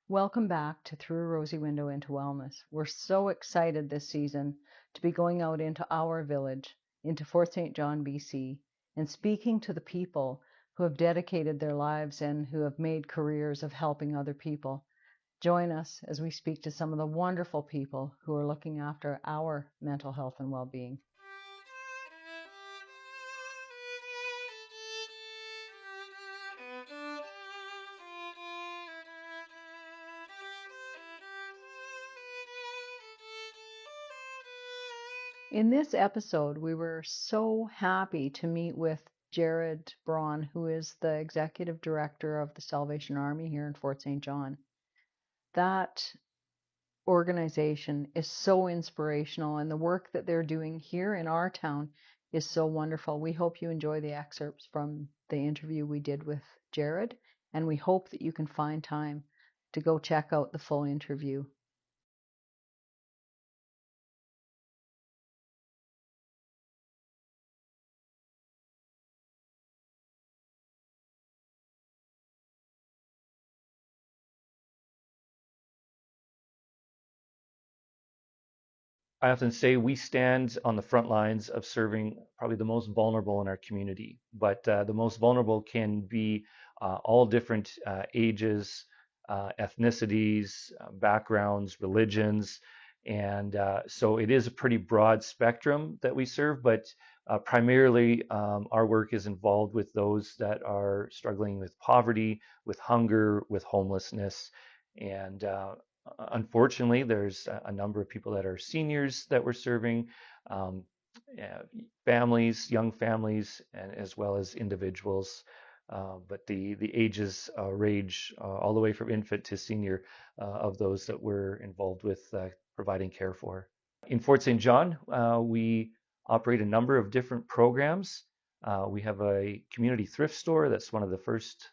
Welcome back to Through a Rosy Window into Wellness. We're so excited this season to be going out into our village, into Fort St. John, BC, and speaking to the people who have dedicated their lives and who have made careers of helping other people. Join us as we speak to some of the wonderful people who are looking after our mental health and well-being. In this episode, we were so happy to meet with Jared Braun, who is the Executive Director of the Salvation Army here in Fort St. John. That organization is so inspirational, and the work that they're doing here in our town is so wonderful. We hope you enjoy the excerpts from the interview we did with Jared, and we hope that you can find time to go check out the full interview. I often say we stand on the front lines of serving probably the most vulnerable in our community, but the most vulnerable can be all different ages, ethnicities, backgrounds, religions, and so it is a pretty broad spectrum that we serve, but primarily our work is involved with those that are struggling with poverty, with hunger, with homelessness, and unfortunately, there's a number of people that are seniors that we're serving, um, families, young families, and as well as individuals. But the ages range all the way from infant to senior of those that we're involved with providing care for. In Fort St. John, we operate a number of different programs. We have a community thrift store. That's one of the first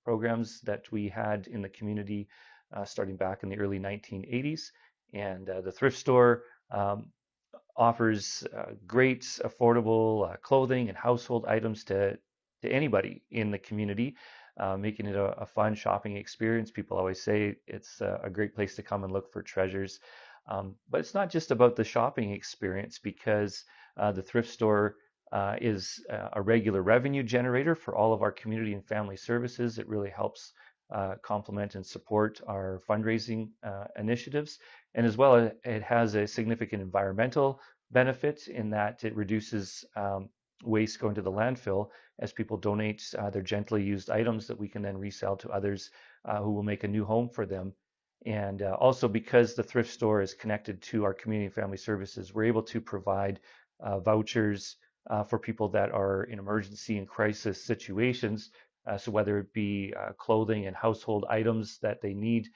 programs that we had in the community starting back in the early 1980s. And the thrift store offers great, affordable clothing and household items to anybody in the community, making it a fun shopping experience. People always say it's a great place to come and look for treasures. But it's not just about the shopping experience, because the thrift store is a regular revenue generator for all of our community and family services. It really helps complement and support our fundraising initiatives. And as well, it has a significant environmental benefit in that it reduces waste going to the landfill as people donate their gently used items that we can then resell to others who will make a new home for them. And also, because the thrift store is connected to our community and family services, we're able to provide vouchers for people that are in emergency and crisis situations. So whether it be clothing and household items that they need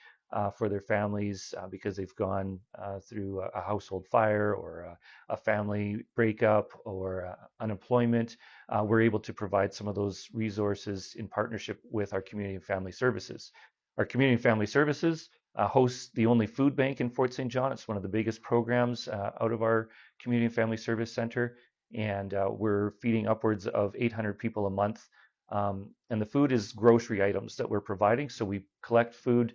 for their families because they've gone through a household fire or a family breakup or unemployment, we're able to provide some of those resources in partnership with our community and family services. Our community and family services hosts the only food bank in Fort St. John. It's one of the biggest programs out of our community and family service center, and we're feeding upwards of 800 people a month. And the food is grocery items that we're providing. So we collect food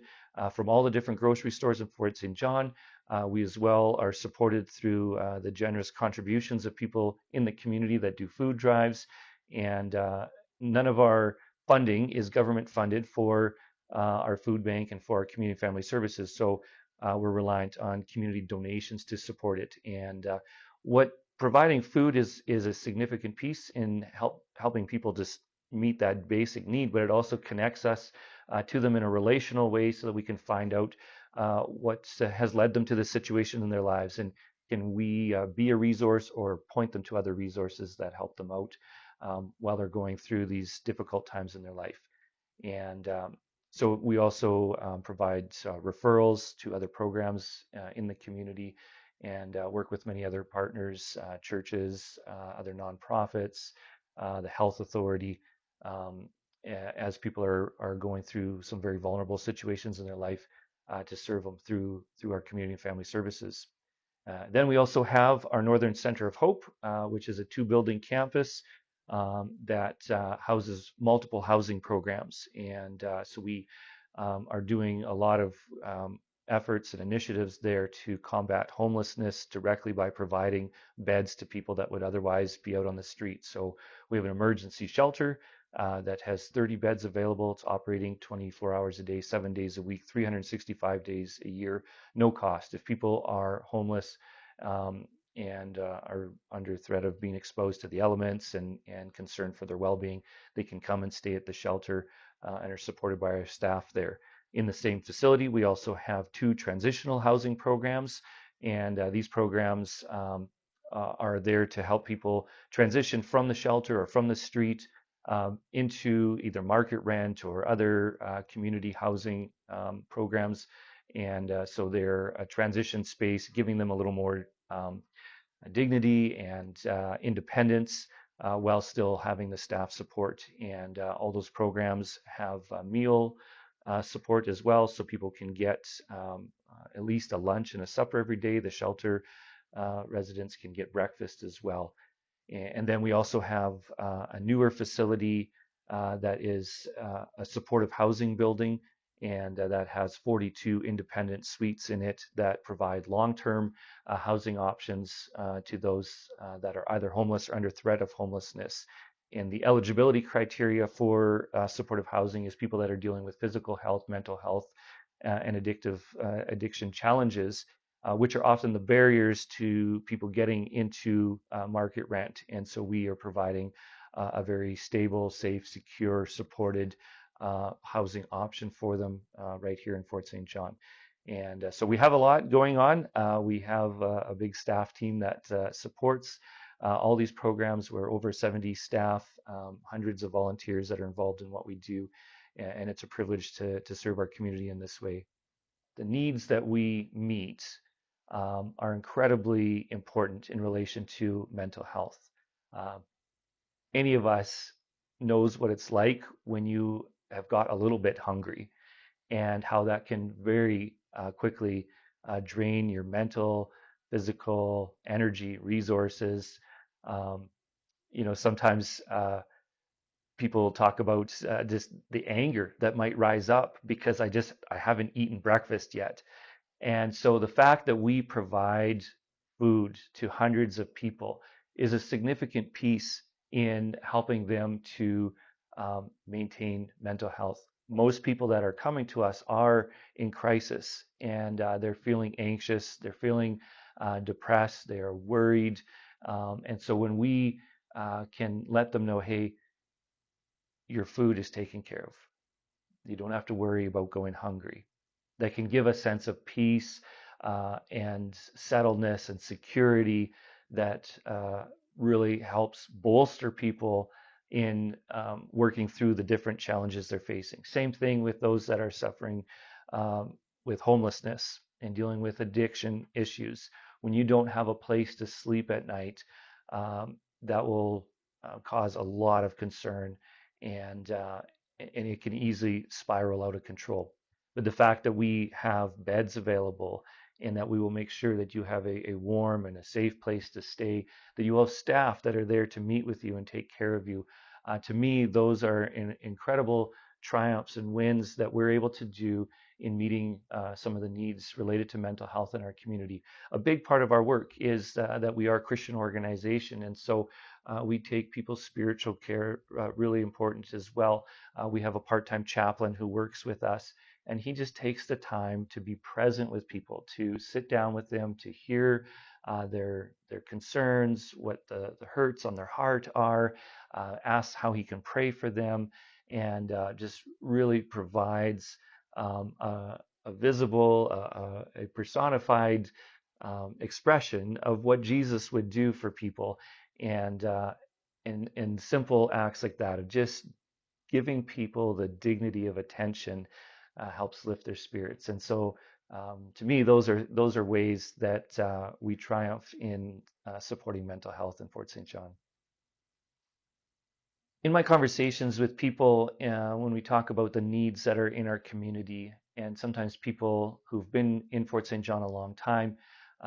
from all the different grocery stores in Fort St. John. We as well are supported through the generous contributions of people in the community that do food drives. And none of our funding is government funded for our food bank and for our community family services. So we're reliant on community donations to support it. And what providing food is a significant piece in helping people just meet that basic need, but it also connects us to them in a relational way so that we can find out what has led them to this situation in their lives, and can we be a resource or point them to other resources that help them out while they're going through these difficult times in their life. And so we also provide referrals to other programs in the community, and work with many other partners, churches, other nonprofits, the health authority, as people are going through some very vulnerable situations in their life, to serve them through our community and family services. Then we also have our Northern Center of Hope, which is a 2-building campus that houses multiple housing programs. And so we are doing a lot of efforts and initiatives there to combat homelessness directly by providing beds to people that would otherwise be out on the street. So we have an emergency shelter that has 30 beds available. It's operating 24 hours a day, 7 days a week, 365 days a year, no cost. If people are homeless and are under threat of being exposed to the elements and concerned for their well-being, they can come and stay at the shelter and are supported by our staff there. In the same facility, we also have 2 transitional housing programs, and these programs are there to help people transition from the shelter or from the street into either market rent or other community housing programs. And so they're a transition space, giving them a little more dignity and independence while still having the staff support. And all those programs have meal support as well, so people can get at least a lunch and a supper every day. The shelter residents can get breakfast as well. And then we also have a newer facility that is a supportive housing building, and that has 42 independent suites in it that provide long-term housing options to those that are either homeless or under threat of homelessness. And the eligibility criteria for supportive housing is people that are dealing with physical health, mental health, and addiction challenges, which are often the barriers to people getting into market rent. And so we are providing a very stable, safe, secure, supported housing option for them right here in Fort St. John. And so we have a lot going on. We have a big staff team that supports all these programs. We're over 70 staff, hundreds of volunteers that are involved in what we do. And it's a privilege to serve our community in this way. The needs that we meet are incredibly important in relation to mental health. Uh, any of us knows what it's like when you have got a little bit hungry and how that can very quickly drain your mental, physical, energy, resources. Um, sometimes people talk about just the anger that might rise up because I haven't eaten breakfast yet. And so the fact that we provide food to hundreds of people is a significant piece in helping them to maintain mental health. Most people that are coming to us are in crisis, and they're feeling anxious, they're feeling depressed, they are worried. And so when we can let them know, hey, your food is taken care of. You don't have to worry about going hungry. That can give a sense of peace and settledness and security that really helps bolster people in working through the different challenges they're facing. Same thing with those that are suffering with homelessness and dealing with addiction issues. When you don't have a place to sleep at night, that will cause a lot of concern, and it can easily spiral out of control. But the fact that we have beds available and that we will make sure that you have a warm and a safe place to stay, that you have staff that are there to meet with you and take care of you, to me, those are incredible triumphs and wins that we're able to do in meeting some of the needs related to mental health in our community. A big part of our work is that we are a Christian organization, and so we take people's spiritual care really important as well. We have a part-time chaplain who works with us, and he just takes the time to be present with people, to sit down with them, to hear their concerns, what the hurts on their heart are, asks how he can pray for them, and just really provides a visible, a personified expression of what Jesus would do for people, and in simple acts like that of just giving people the dignity of attention helps lift their spirits. And so, to me, those are ways that we triumph in supporting mental health in Fort St. John. In my conversations with people, when we talk about the needs that are in our community, and sometimes people who've been in Fort St. John a long time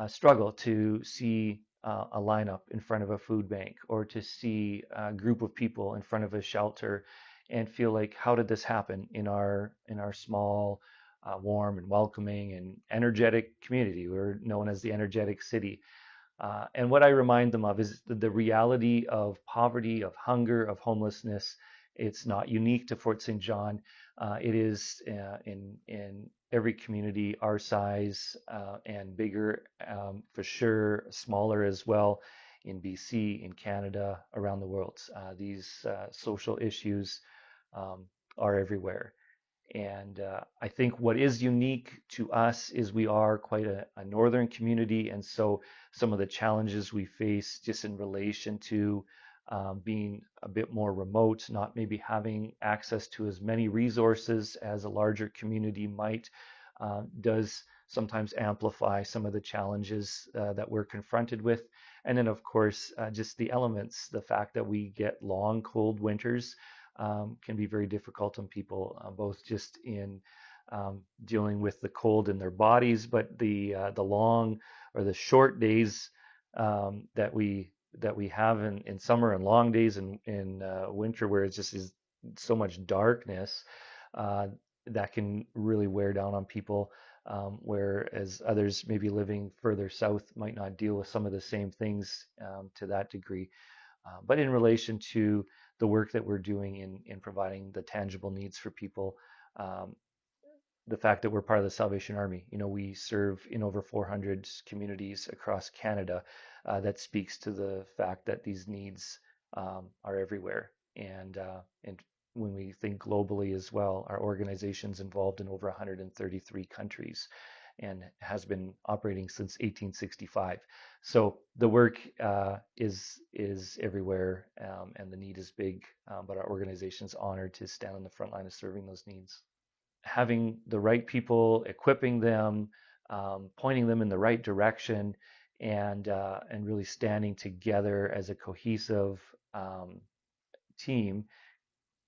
struggle to see a lineup in front of a food bank or to see a group of people in front of a shelter. and feel like, how did this happen in our small, warm and welcoming and energetic community? We're known as the energetic city. And what I remind them of is the reality of poverty, of hunger, of homelessness. It's not unique to Fort St. John. It is in every community our size and bigger, for sure, smaller as well, in BC, in Canada, around the world. These social issues are everywhere. And I think what is unique to us is we are quite a northern community. And so some of the challenges we face just in relation to being a bit more remote, not maybe having access to as many resources as a larger community might, does sometimes amplify some of the challenges that we're confronted with. And then, of course, just the elements, the fact that we get long, cold winters can be very difficult on people, both just in dealing with the cold in their bodies, but the long or the short days that we have in summer, and long days in winter, where it's just is so much darkness, that can really wear down on people. Whereas others maybe living further south might not deal with some of the same things to that degree. But in relation to the work that we're doing in providing the tangible needs for people, the fact that we're part of the Salvation Army, we serve in over 400 communities across Canada, that speaks to the fact that these needs are everywhere. And when we think globally as well, our organization's involved in over 133 countries and has been operating since 1865. So the work is everywhere, and the need is big, but our organization is honored to stand on the front line of serving those needs. Having the right people, equipping them, pointing them in the right direction, and really standing together as a cohesive team,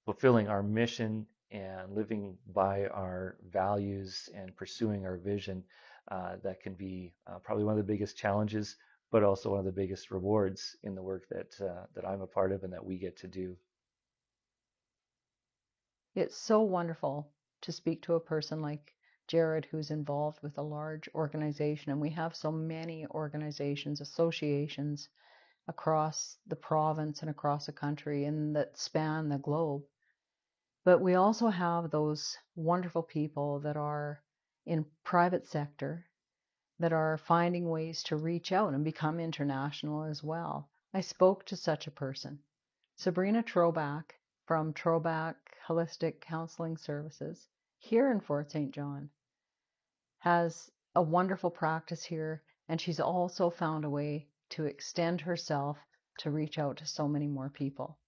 fulfilling our mission and living by our values and pursuing our vision, that can be probably one of the biggest challenges, but also one of the biggest rewards in the work that I'm a part of and that we get to do. It's so wonderful to speak to a person like Jared, who's involved with a large organization. And we have so many organizations, associations across the province and across the country and that span the globe. But we also have those wonderful people that are in private sector that are finding ways to reach out and become international as well. I spoke to such a person, Sabrina Trobak from Trobak Holistic Counseling Services here in Fort St. John, has a wonderful practice here, and she's also found a way to extend herself to reach out to so many more people.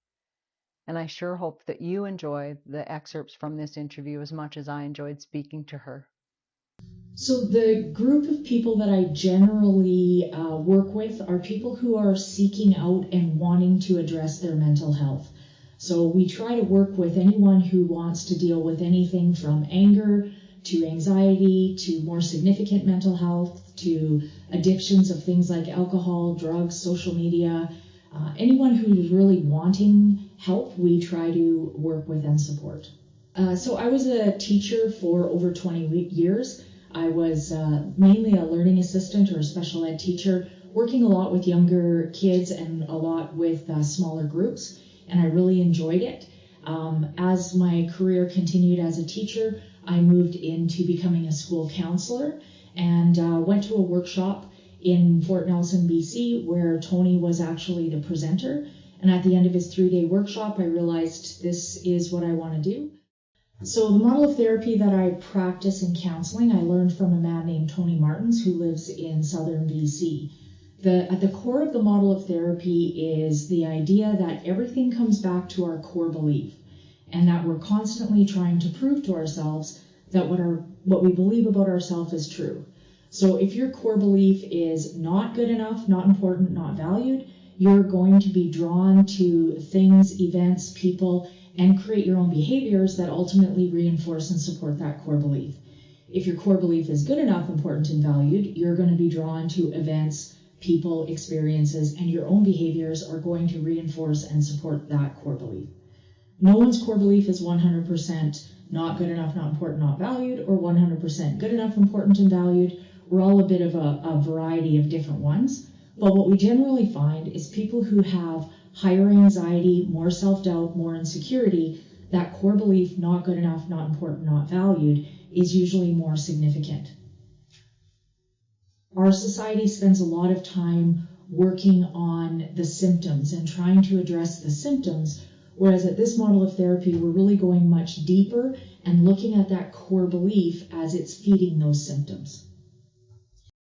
And I sure hope that you enjoy the excerpts from this interview as much as I enjoyed speaking to her. So the group of people that I generally work with are people who are seeking out and wanting to address their mental health. So we try to work with anyone who wants to deal with anything from anger to anxiety to more significant mental health to addictions of things like alcohol, drugs, social media. Anyone who's really wanting help, we try to work with and support. So I was a teacher for over 20 years. I was mainly a learning assistant or a special ed teacher, working a lot with younger kids and a lot with smaller groups, and I really enjoyed it. As my career continued as a teacher, I moved into becoming a school counselor and went to a workshop in Fort Nelson, BC, where Tony was actually the presenter. And at the end of his 3-day workshop, I realized this is what I want to do. So the model of therapy that I practice in counseling, I learned from a man named Tony Martins who lives in southern BC. At the core of the model of therapy is the idea that everything comes back to our core belief, and that we're constantly trying to prove to ourselves that what we believe about ourselves is true. So if your core belief is not good enough, not important, not valued, you're going to be drawn to things, events, people, and create your own behaviors that ultimately reinforce and support that core belief. If your core belief is good enough, important, and valued, you're going to be drawn to events, people, experiences, and your own behaviors are going to reinforce and support that core belief. No one's core belief is 100% not good enough, not important, not valued, or 100% good enough, important, and valued. We're all a bit of a variety of different ones. But what we generally find is people who have higher anxiety, more self-doubt, more insecurity, that core belief, not good enough, not important, not valued, is usually more significant. Our society spends a lot of time working on the symptoms and trying to address the symptoms, whereas at this model of therapy, we're really going much deeper and looking at that core belief as it's feeding those symptoms.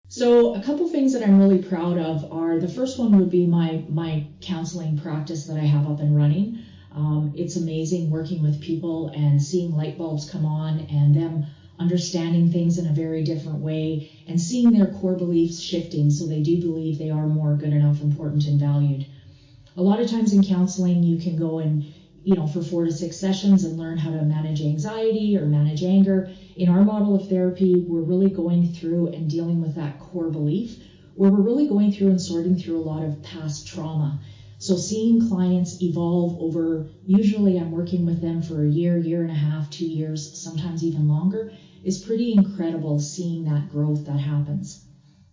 So a couple things that I'm really proud of are, the first one would be my counseling practice that I have up and running. It's amazing working with people and seeing light bulbs come on and them understanding things in a very different way and seeing their core beliefs shifting so they do believe they are more good enough, important, and valued. A lot of times in counseling, you can go in, for 4 to 6 sessions and learn how to manage anxiety or manage anger. In our model of therapy, we're really going through and dealing with that core belief, where we're really going through and sorting through a lot of past trauma. So seeing clients evolve over, usually I'm working with them for a year, year and a half, 2 years, sometimes even longer, is pretty incredible seeing that growth that happens.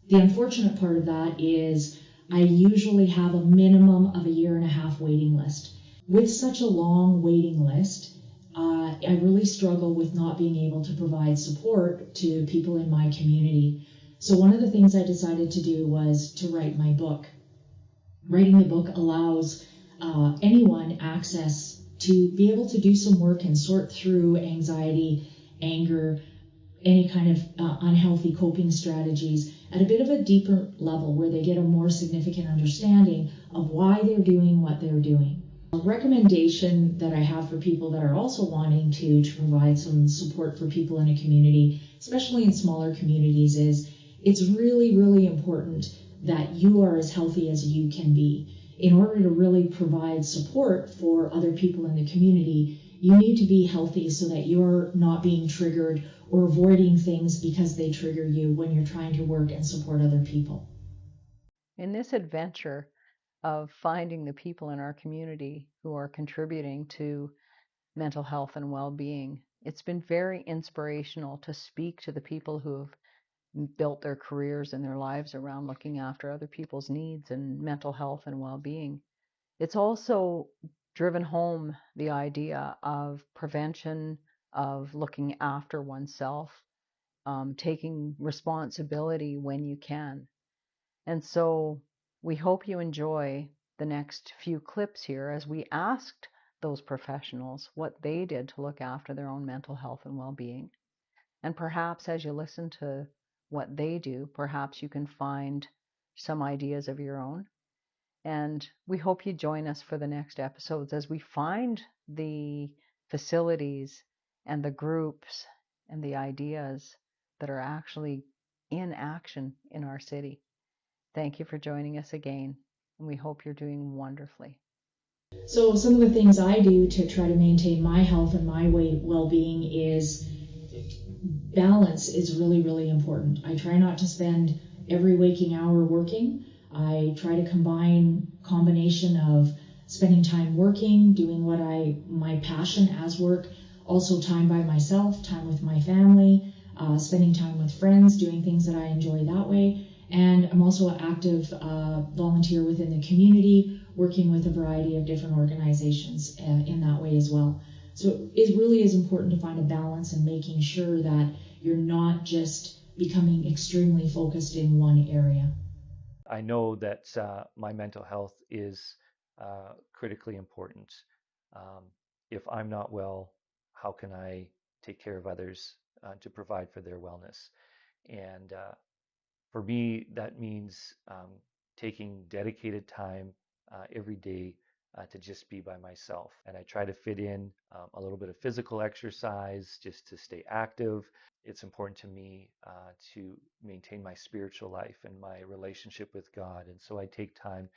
The unfortunate part of that is I usually have a minimum of a year and a half waiting list. With such a long waiting list, I really struggle with not being able to provide support to people in my community. So one of the things I decided to do was to write my book. Writing the book allows anyone access to be able to do some work and sort through anxiety, anger, any kind of unhealthy coping strategies at a bit of a deeper level where they get a more significant understanding of why they're doing what they're doing. A recommendation that I have for people that are also wanting to provide some support for people in a community, especially in smaller communities, is it's really, really important that you are as healthy as you can be. In order to really provide support for other people in the community, you need to be healthy so that you're not being triggered or avoiding things because they trigger you when you're trying to work and support other people. In this adventure of finding the people in our community who are contributing to mental health and well-being, it's been very inspirational to speak to the people who have built their careers and their lives around looking after other people's needs and mental health and well-being. It's also driven home the idea of prevention, of looking after oneself, taking responsibility when you can. And so we hope you enjoy the next few clips here as we asked those professionals what they did to look after their own mental health and well-being. And perhaps as you listen to what they do, perhaps you can find some ideas of your own. And we hope you join us for the next episodes as we find the facilities and the groups and the ideas that are actually in action in our city. Thank you for joining us again, and we hope you're doing wonderfully. So some of the things I do to try to maintain my health and my well-being is balance is really, really important. I try not to spend every waking hour working. I try to combination of spending time working, doing my passion as work, also time by myself, time with my family, spending time with friends, doing things that I enjoy that way. And I'm also an active volunteer within the community, working with a variety of different organizations in that way as well. So it really is important to find a balance and making sure that you're not just becoming extremely focused in one area. I know that my mental health is critically important. Um, if I'm not well, how can I take care of others to provide for their wellness? And for me, that means taking dedicated time every day to just be by myself. And I try to fit in a little bit of physical exercise just to stay active. It's important to me to maintain my spiritual life and my relationship with God. And so I take time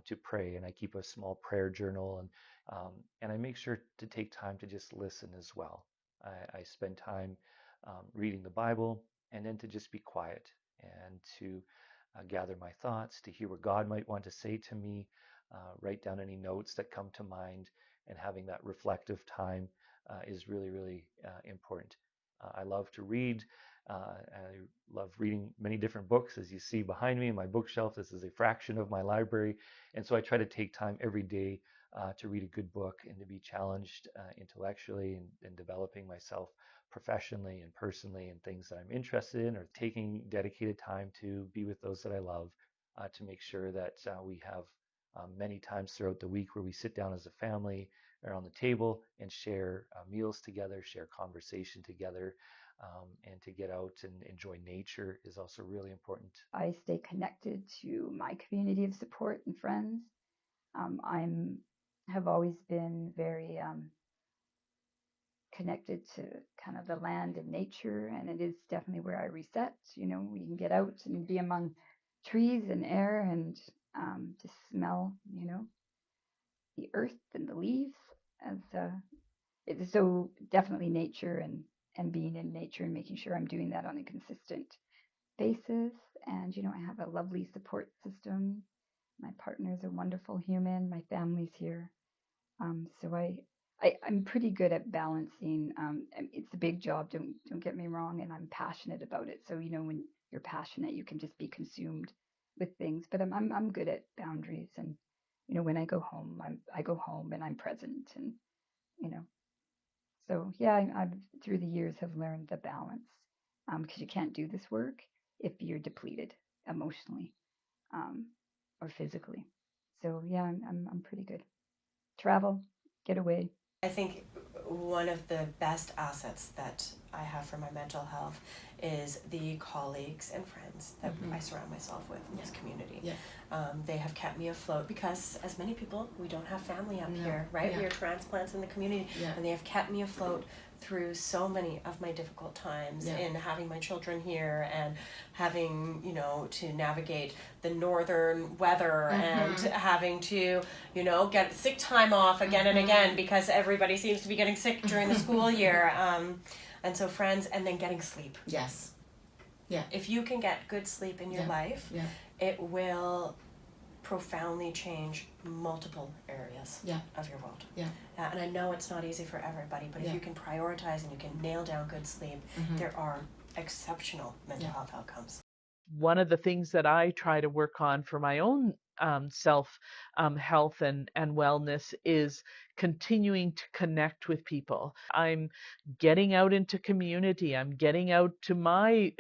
to pray, and I keep a small prayer journal, and I make sure to take time to just listen as well. I spend time reading the Bible, and then to just be quiet and to gather my thoughts, to hear what God might want to say to me, write down any notes that come to mind, and having that reflective time is really, really important. I love to read. I love reading many different books. As you see behind me in my bookshelf, this is a fraction of my library. And so I try to take time every day to read a good book and to be challenged intellectually and developing myself professionally and personally in things that I'm interested in, or taking dedicated time to be with those that I love, to make sure that we have many times throughout the week where we sit down as a family around the table and share meals together, share conversation together, and to get out and enjoy nature is also really important. I stay connected to my community of support and friends. I'm have always been very connected to kind of the land and nature, and it is definitely where I reset. You know, we can get out and be among trees and air and just smell, you know, the earth and the leaves. As it's so definitely nature and being in nature and making sure I'm doing that on a consistent basis. And you know, I have a lovely support system. My partner's a wonderful human. My family's here. So I'm pretty good at balancing. It's a big job. Don't get me wrong, and I'm passionate about it. So you know, when you're passionate, you can just be consumed with things. But I'm good at boundaries, and you know, when I go home, I go home and I'm present, and you know. So yeah, I've through the years have learned the balance, because you can't do this work if you're depleted emotionally, um, or physically. So yeah, I'm pretty good. Travel, get away. I think one of the best assets that I have for my mental health is the colleagues and friends that I surround myself with in this community. Yeah. They have kept me afloat because, as many people, we don't have family up here, right? Yeah. We are transplants in the community, and they have kept me afloat through so many of my difficult times in having my children here and having, you know, to navigate the northern weather and having to, you know, get sick time off again and again because everybody seems to be getting sick during the school year. And so friends, and then getting sleep. Yes. Yeah. If you can get good sleep in your life, it will profoundly change multiple areas of your world. Yeah. And I know it's not easy for everybody, but if you can prioritize and you can nail down good sleep, there are exceptional mental health outcomes. One of the things that I try to work on for my own self health and wellness is continuing to connect with people. I'm getting out into community. I'm getting out to my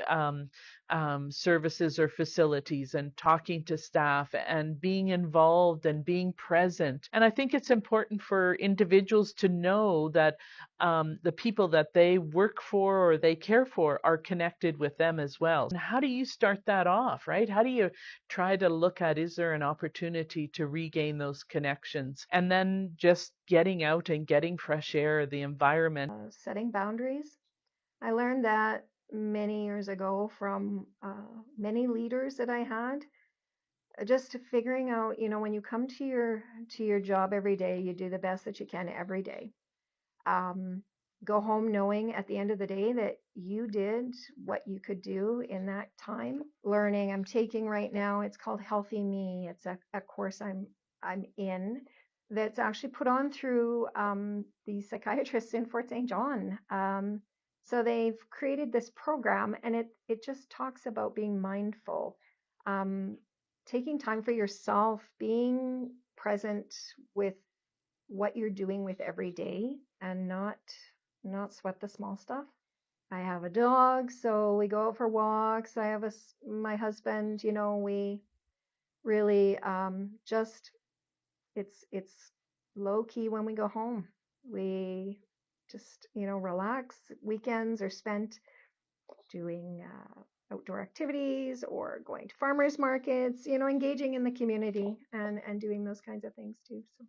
services or facilities and talking to staff and being involved and being present. And I think it's important for individuals to know that the people that they work for or they care for are connected with them as well. And how do you start that off, right? How do you try to look at, is there an opportunity to regain those connections? And then just getting out and getting fresh air, the environment. Setting boundaries. I learned that many years ago from many leaders that I had. Just figuring out, you know, when you come to your job every day, you do the best that you can every day. Go home knowing at the end of the day that you did what you could do in that time. Learning I'm taking right now, it's called Healthy Me. It's a course I'm in that's actually put on through the psychiatrists in Fort St. John. So they've created this program, and it just talks about being mindful, taking time for yourself, being present with what you're doing with every day, and not sweat the small stuff. I have a dog, so we go out for walks. I have my husband, you know, we really just it's low key when we go home. We just, you know, relax. Weekends are spent doing outdoor activities or going to farmers markets, you know, engaging in the community and doing those kinds of things too. So